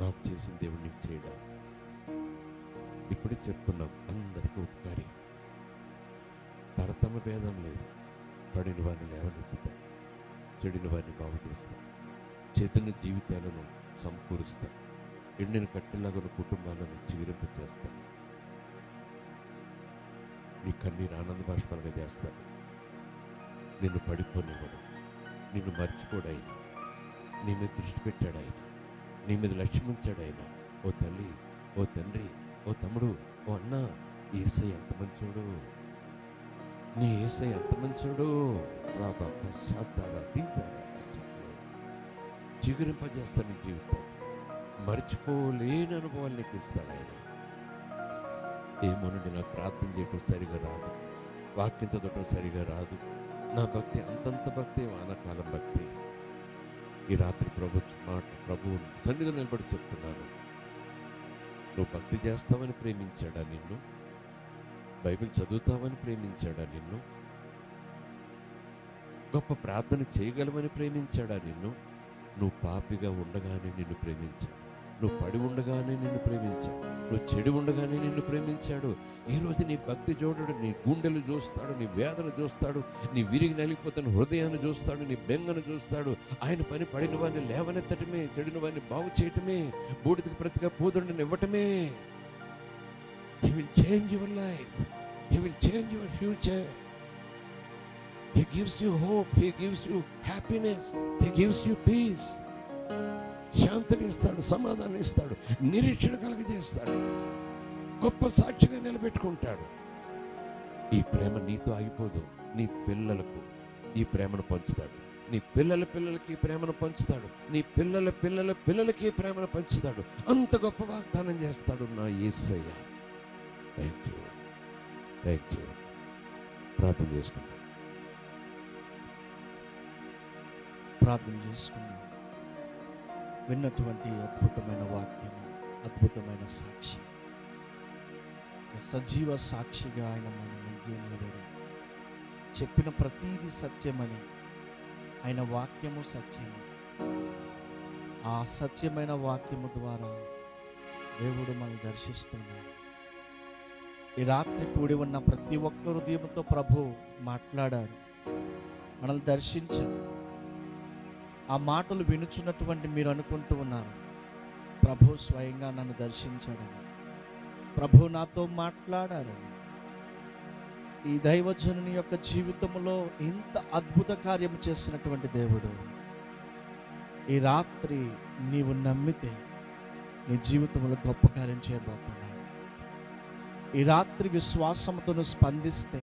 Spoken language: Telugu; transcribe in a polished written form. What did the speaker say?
నాకు చేసిన దేవుడు నీకు చేయడా? ఇప్పుడే చెప్పుకున్నాం, అందరికీ ఉపకారి. తరతమ భేదం లేదు. పడిన వారిని లేవనెత్తుతాం, చెడిన వారిని బాగు చేస్తాం, చేతున్న జీవితాలను సమకూరుస్తాం, ఎండిన కట్టెలాగా కుటుంబాలను చిగురింపచేస్తాం. నీ కన్నీరు ఆనంద బాష్పాలుగా చేస్తాడు. నిన్ను పడిపోనివ్వడు, నిన్ను మర్చిపోడాయన, నీ మీద దృష్టి పెట్టాడు ఆయన, నీ మీద లక్ష్యం ఉంచాడు ఆయన. ఓ తల్లి, ఓ తండ్రి, ఓ తమ్ముడు, ఓ అన్న, యేసయ్య ఎంత మంచోడు, నీ యేసయ్య ఎంత మంచోడు. చిగురింపజేస్తాడు నీ జీవితాన్ని. మర్చిపోలేని అనుభవాలు నీకు ఇస్తాడు ఆయన. ఏమోనండి, నాకు ప్రార్థన చేయటం సరిగా రాదు, వాక్యం చదవటం సరిగా రాదు, నా భక్తి అంతంత భక్తి, వానాకాలం భక్తి. ఈ రాత్రి ప్రభువు సన్నిధిలో నిలబడి చెప్తున్నాను, నువ్వు భక్తి చేస్తావని ప్రేమించాడా నిన్ను? బైబిల్ చదువుతావని ప్రేమించాడా నిన్ను? గొప్ప ప్రార్థన చేయగలవని ప్రేమించాడా నిన్ను? నువ్వు పాపిగా ఉండగానే నిన్ను ప్రేమించాడు, నువ్వు పడి ఉండగానే నిన్ను ప్రేమించాడు, నువ్వు చెడి ఉండగానే నిన్ను ప్రేమించాడు. ఈరోజు నీ భక్తి చూడడు, నీ గుండెలు చూస్తాడు, నీ వేదన చూస్తాడు, నీ విరిగి నలిగిపోతున్న హృదయాన్ని చూస్తాడు, నీ బెంగను చూస్తాడు. ఆయన పని పడిన వారిని లేవనెత్తటమే, చెడిన వారిని బాగు చేయటమే, బూడిదకి ప్రతిగా పూదండని ఇవ్వటమే. He will change your life. He will change your future. He gives you hope. He gives you happiness. He gives you peace. శాంతిని ఇస్తాడు, సమాధానం ఇస్తాడు, నిరీక్షణ కలగజేస్తాడు, గొప్ప సాక్షిగా నిలబెట్టుకుంటాడు. ఈ ప్రేమ నీతో ఆగిపోదు, నీ పిల్లలకు ఈ ప్రేమను పంచుతాడు, నీ పిల్లల పిల్లలకి ఈ ప్రేమను పంచుతాడు, నీ పిల్లల పిల్లల పిల్లలకి ఈ ప్రేమను పంచుతాడు. అంత గొప్ప వాగ్దానం చేస్తాడు నా Yesayya. Thank you, thank you. ప్రార్థన చేసుకుందాం. ప్రార్థన చేసుకుందాం. విన్నటువంటి అద్భుతమైన వాక్యము, అద్భుతమైన సాక్షి, సజీవ సాక్షిగా ఆయన మన మధ్య నిలబడి చెప్పిన ప్రతీది సత్యమని, ఆయన వాక్యము సత్యము. ఆ సత్యమైన వాక్యము ద్వారా దేవుడు మనల్ని దర్శిస్తున్నాడు. ఈ రాత్రి కూడి ఉన్న ప్రతి ఒక్క హృదయంతో ప్రభు మాట్లాడారు, మనల్ని దర్శించారు. ఆ మాటలు వినుచున్నటువంటి మీరు అనుకుంటూ ఉన్నారు, ప్రభు స్వయంగా నన్ను దర్శించాడని, ప్రభు నాతో మాట్లాడారని. ఈ దైవజనుని యొక్క జీవితంలో ఇంత అద్భుత కార్యం చేసినటువంటి దేవుడు ఈ రాత్రి నీవు నమ్మితే నీ జీవితంలో గొప్ప కార్యం చేయబోతున్నాడు. ఈ రాత్రి విశ్వాసంతో స్పందిస్తే